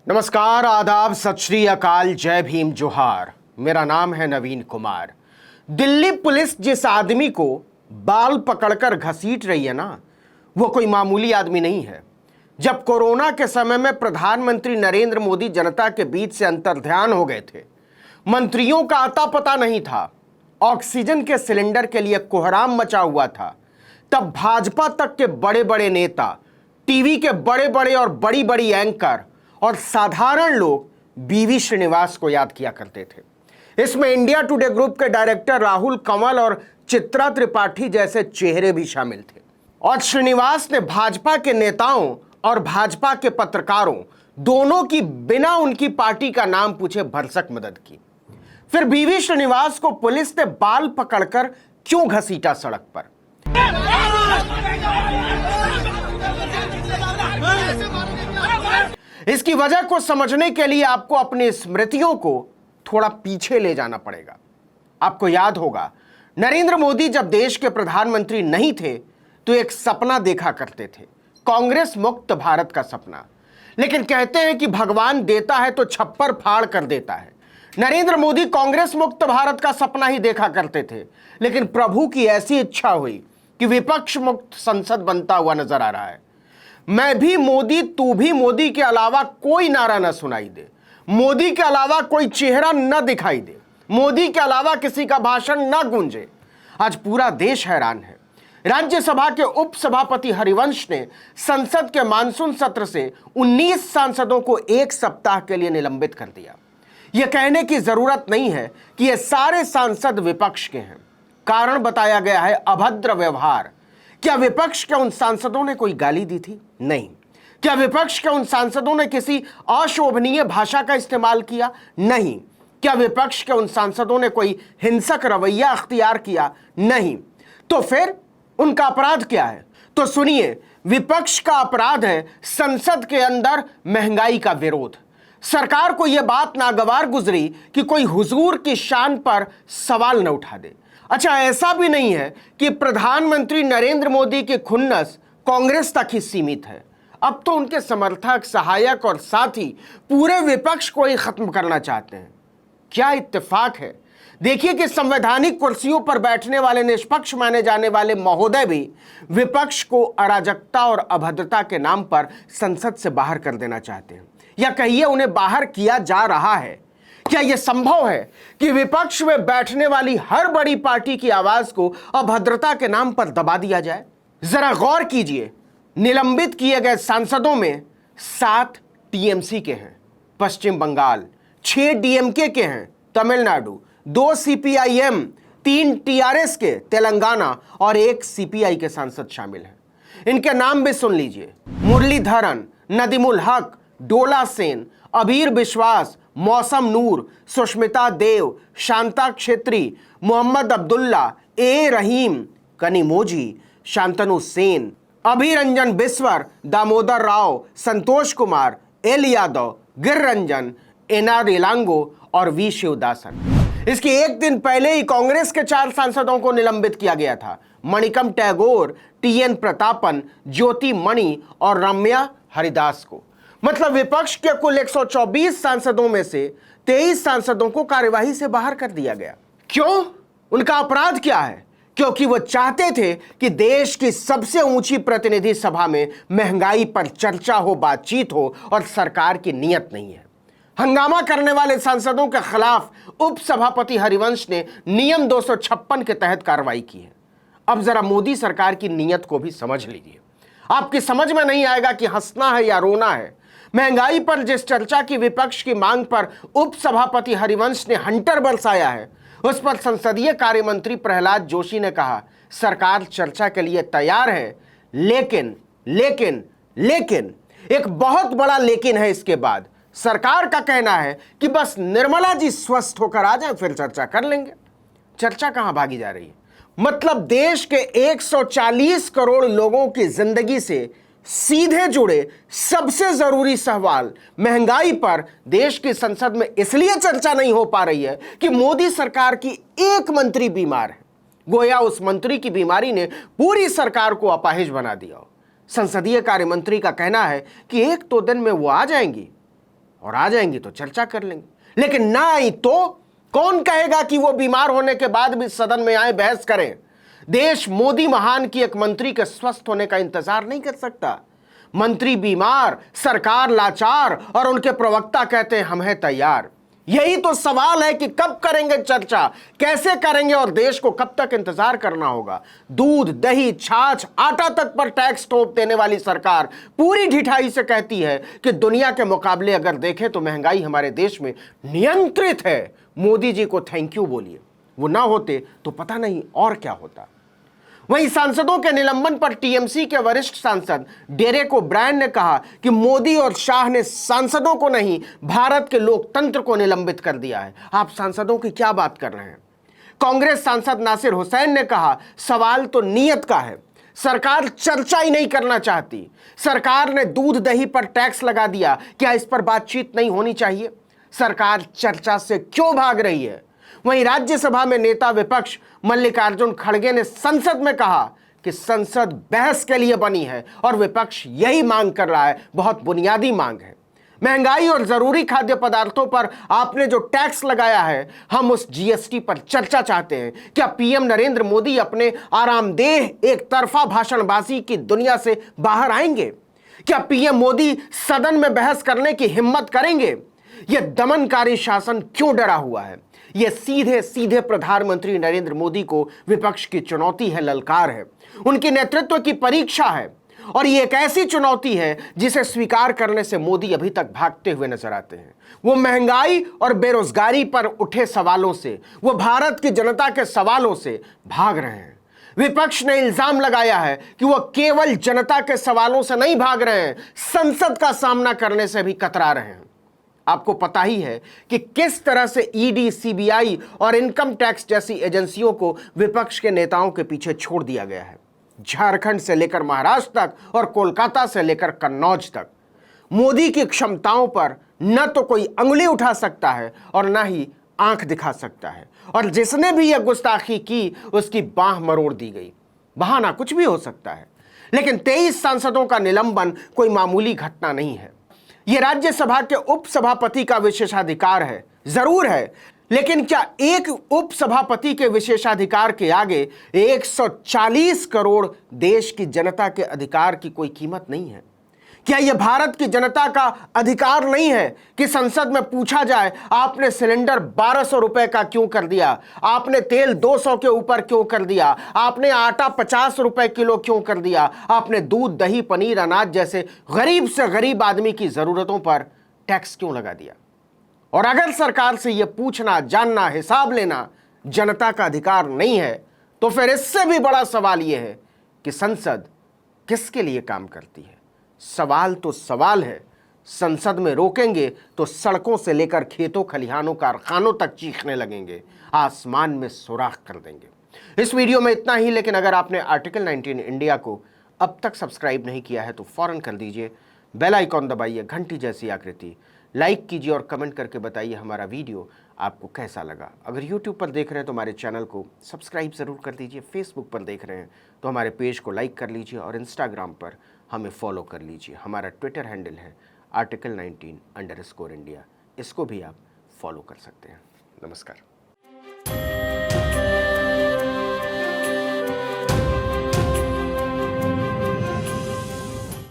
नमस्कार, आदाब, सत श्री अकाल, जय भीम, जोहार। मेरा नाम है नवीन कुमार। दिल्ली पुलिस जिस आदमी को बाल पकड़कर घसीट रही है ना, वो कोई मामूली आदमी नहीं है। जब कोरोना के समय में प्रधानमंत्री नरेंद्र मोदी जनता के बीच से अंतर्ध्यान हो गए थे, मंत्रियों का आता पता नहीं था, ऑक्सीजन के सिलेंडर के लिए कोहराम मचा हुआ था, तब भाजपा तक के बड़े बड़े नेता, टीवी के बड़े बड़े और बड़ी बड़ी एंकर और साधारण लोग बीवी श्रीनिवास को याद किया करते थे। इसमें इंडिया टुडे ग्रुप के डायरेक्टर राहुल कंवल और चित्रा त्रिपाठी जैसे चेहरे भी शामिल थे। और श्रीनिवास ने भाजपा के नेताओं और भाजपा के पत्रकारों दोनों की बिना उनकी पार्टी का नाम पूछे भरसक मदद की। फिर बीवी श्रीनिवास को पुलिस ने बाल पकड़कर क्यों घसीटा सड़क पर? इसकी वजह को समझने के लिए आपको अपनी स्मृतियों को थोड़ा पीछे ले जाना पड़ेगा। आपको याद होगा, नरेंद्र मोदी जब देश के प्रधानमंत्री नहीं थे तो एक सपना देखा करते थे, कांग्रेस मुक्त भारत का सपना। लेकिन कहते हैं कि भगवान देता है तो छप्पर फाड़ कर देता है। नरेंद्र मोदी कांग्रेस मुक्त भारत का सपना ही देखा करते थे, लेकिन प्रभु की ऐसी इच्छा हुई कि विपक्ष मुक्त संसद बनता हुआ नजर आ रहा है। मैं भी मोदी, तू भी मोदी के अलावा कोई नारा न सुनाई दे, मोदी के अलावा कोई चेहरा न दिखाई दे, मोदी के अलावा किसी का भाषण न गूंजे। आज पूरा देश हैरान है। राज्यसभा के उपसभापति हरिवंश ने संसद के मानसून सत्र से 19 सांसदों को एक सप्ताह के लिए निलंबित कर दिया। यह कहने की जरूरत नहीं है कि ये सारे सांसद विपक्ष के हैं। कारण बताया गया है अभद्र व्यवहार। क्या विपक्ष के उन सांसदों ने कोई गाली दी थी? नहीं। क्या विपक्ष के उन सांसदों ने किसी अशोभनीय भाषा का इस्तेमाल किया? नहीं। क्या विपक्ष के उन सांसदों ने कोई हिंसक रवैया अख्तियार किया? नहीं। तो फिर उनका अपराध क्या है? तो सुनिए, विपक्ष का अपराध है संसद के अंदर महंगाई का विरोध। सरकार को यह बात नागवार गुजरी कि कोई हुजूर की शान पर सवाल न उठा दे। अच्छा, ऐसा भी नहीं है कि प्रधानमंत्री नरेंद्र मोदी की खुन्नस कांग्रेस तक ही सीमित है। अब तो उनके समर्थक, सहायक और साथी पूरे विपक्ष को ही खत्म करना चाहते हैं। क्या इत्तेफाक है! देखिए कि संवैधानिक कुर्सियों पर बैठने वाले निष्पक्ष माने जाने वाले महोदय भी विपक्ष को अराजकता और अभद्रता के नाम पर संसद से बाहर कर देना चाहते हैं, या कहिए उन्हें बाहर किया जा रहा है। क्या यह संभव है कि विपक्ष में बैठने वाली हर बड़ी पार्टी की आवाज को अभद्रता के नाम पर दबा दिया जाए? जरा गौर कीजिए, निलंबित किए गए सांसदों में 7 टीएमसी के हैं पश्चिम बंगाल, 6 डीएमके के हैं तमिलनाडु, 2 सीपीआईएम, 3 टीआरएस के तेलंगाना और 1 सीपीआई के सांसद शामिल हैं। इनके नाम भी सुन लीजिए: मुरलीधरन, नदीमुल हक, डोला सेन, अबीर विश्वास, मौसम नूर, सुष्मिता देव, शांता क्षेत्री, मोहम्मद अब्दुल्ला, ए रहीम, कनिमोजी, शांतनु सेन, अभिरंजन बिस्वर, दामोदर राव, संतोष कुमार, एल यादव, गिररंजन, एनआर इलांगो और वी शिवदासन। इसके एक दिन पहले ही कांग्रेस के 4 सांसदों को निलंबित किया गया था: मणिकम टैगोर, टीएन प्रतापन, ज्योति मणि और रम्या हरिदास को। मतलब विपक्ष के कुल 124 सांसदों में से 23 सांसदों को कार्यवाही से बाहर कर दिया गया। क्यों? उनका अपराध क्या है? क्योंकि वो चाहते थे कि देश की सबसे ऊंची प्रतिनिधि सभा में महंगाई पर चर्चा हो, बातचीत हो, और सरकार की नीयत नहीं है। हंगामा करने वाले सांसदों के खिलाफ उपसभापति हरिवंश ने नियम 256 के तहत कार्रवाई की है। अब जरा मोदी सरकार की नीयत को भी समझ लीजिए। आपकी समझ में नहीं आएगा कि हंसना है या रोना है। महंगाई पर जिस चर्चा की विपक्ष की मांग पर उपसभापति हरिवंश ने हंटर बरसाया है, उस पर संसदीय कार्य मंत्री प्रहलाद जोशी ने कहा, सरकार चर्चा के लिए तैयार है, लेकिन लेकिन लेकिन एक बहुत बड़ा लेकिन है। इसके बाद सरकार का कहना है कि बस निर्मला जी स्वस्थ होकर आ जाएं, फिर चर्चा कर लेंगे। चर्चा कहां भागी जा रही है? मतलब देश के 140 करोड़ लोगों की जिंदगी से सीधे जुड़े सबसे जरूरी सवाल महंगाई पर देश की संसद में इसलिए चर्चा नहीं हो पा रही है कि मोदी सरकार की एक मंत्री बीमार है। गोया उस मंत्री की बीमारी ने पूरी सरकार को अपाहिज बना दिया हो। संसदीय कार्य मंत्री का कहना है कि 1-2 दिन में वो आ जाएंगी, और आ जाएंगी तो चर्चा कर लेंगे, लेकिन ना आई तो कौन कहेगा कि वो बीमार होने के बाद भी सदन में आए, बहस करें। देश मोदी महान की एक मंत्री के स्वस्थ होने का इंतजार नहीं कर सकता। मंत्री बीमार, सरकार लाचार और उनके प्रवक्ता कहते हैं हम हैं तैयार। यही तो सवाल है कि कब करेंगे चर्चा, कैसे करेंगे और देश को कब तक इंतजार करना होगा। दूध, दही, छाछ, आटा तक पर टैक्स थोप देने वाली सरकार पूरी ढिठाई से कहती है कि दुनिया के मुकाबले अगर देखें तो महंगाई हमारे देश में नियंत्रित है। मोदी जी को थैंक यू बोलिए, वो ना होते तो पता नहीं और क्या होता। वहीं सांसदों के निलंबन पर टीएमसी के वरिष्ठ सांसद डेरेक ओब्रायन ने कहा कि मोदी और शाह ने सांसदों को नहीं, भारत के लोकतंत्र को निलंबित कर दिया है। आप सांसदों की क्या बात कर रहे हैं? कांग्रेस सांसद नासिर हुसैन ने कहा सवाल तो नीयत का है, सरकार चर्चा ही नहीं करना चाहती। सरकार ने दूध दही पर टैक्स लगा दिया, क्या इस पर बातचीत नहीं होनी चाहिए? सरकार चर्चा से क्यों भाग रही है? वहीं राज्यसभा में नेता विपक्ष मल्लिकार्जुन खड़गे ने संसद में कहा कि संसद बहस के लिए बनी है और विपक्ष यही मांग कर रहा है, बहुत बुनियादी मांग है। महंगाई और जरूरी खाद्य पदार्थों पर आपने जो टैक्स लगाया है, हम उस जीएसटी पर चर्चा चाहते हैं। क्या पीएम नरेंद्र मोदी अपने आरामदेह एक तरफा भाषणबाजी की दुनिया से बाहर आएंगे? क्या पीएम मोदी सदन में बहस करने की हिम्मत करेंगे? यह दमनकारी शासन क्यों डरा हुआ है? यह सीधे सीधे प्रधानमंत्री नरेंद्र मोदी को विपक्ष की चुनौती है, ललकार है, उनके नेतृत्व की परीक्षा है। और यह एक ऐसी चुनौती है जिसे स्वीकार करने से मोदी अभी तक भागते हुए नजर आते हैं। वो महंगाई और बेरोजगारी पर उठे सवालों से, वो भारत की जनता के सवालों से भाग रहे हैं। विपक्ष ने इल्जाम लगाया है कि वो केवल जनता के सवालों से नहीं भाग रहे हैं, संसद का सामना करने से भी कतरा रहे हैं। आपको पता ही है कि किस तरह से ईडी, सीबीआई और इनकम टैक्स जैसी एजेंसियों को विपक्ष के नेताओं के पीछे छोड़ दिया गया है। झारखंड से लेकर महाराष्ट्र तक और कोलकाता से लेकर कन्नौज तक मोदी की क्षमताओं पर न तो कोई अंगुली उठा सकता है और न ही आंख दिखा सकता है। और जिसने भी यह गुस्ताखी की उसकी बांह मरोड़ दी गई। बहाना कुछ भी हो सकता है, लेकिन 23 सांसदों का निलंबन कोई मामूली घटना नहीं है। यह राज्यसभा के उपसभापति का विशेषाधिकार है, जरूर है, लेकिन क्या एक उपसभापति के विशेषाधिकार के आगे 140 करोड़ देश की जनता के अधिकार की कोई कीमत नहीं है? क्या यह भारत की जनता का अधिकार नहीं है कि संसद में पूछा जाए आपने सिलेंडर 1200 रुपए का क्यों कर दिया, आपने तेल 200 के ऊपर क्यों कर दिया, आपने आटा 50 रुपए किलो क्यों कर दिया, आपने दूध, दही, पनीर, अनाज जैसे गरीब से गरीब आदमी की जरूरतों पर टैक्स क्यों लगा दिया? और अगर सरकार से यह पूछना, जानना, हिसाब लेना जनता का अधिकार नहीं है, तो फिर इससे भी बड़ा सवाल यह है कि संसद किसके लिए काम करती है? सवाल तो सवाल है। संसद में रोकेंगे तो सड़कों से लेकर खेतों, खलिहानों, कारखानों तक चीखने लगेंगे, आसमान में सुराख कर देंगे। इस वीडियो में इतना ही, लेकिन अगर आपने आर्टिकल 19 इंडिया को अब तक सब्सक्राइब नहीं किया है तो फौरन कर दीजिए। बेल आइकॉन दबाइए, घंटी जैसी आकृति, लाइक कीजिए और कमेंट करके बताइए हमारा वीडियो आपको कैसा लगा। अगर यूट्यूब पर देख रहे हैं तो हमारे चैनल को सब्सक्राइब ज़रूर कर दीजिए। फेसबुक पर देख रहे हैं तो हमारे पेज को लाइक कर लीजिए और इंस्टाग्राम पर हमें फॉलो कर लीजिए। हमारा ट्विटर हैंडल है article19_India, इसको भी आप फॉलो कर सकते हैं। नमस्कार।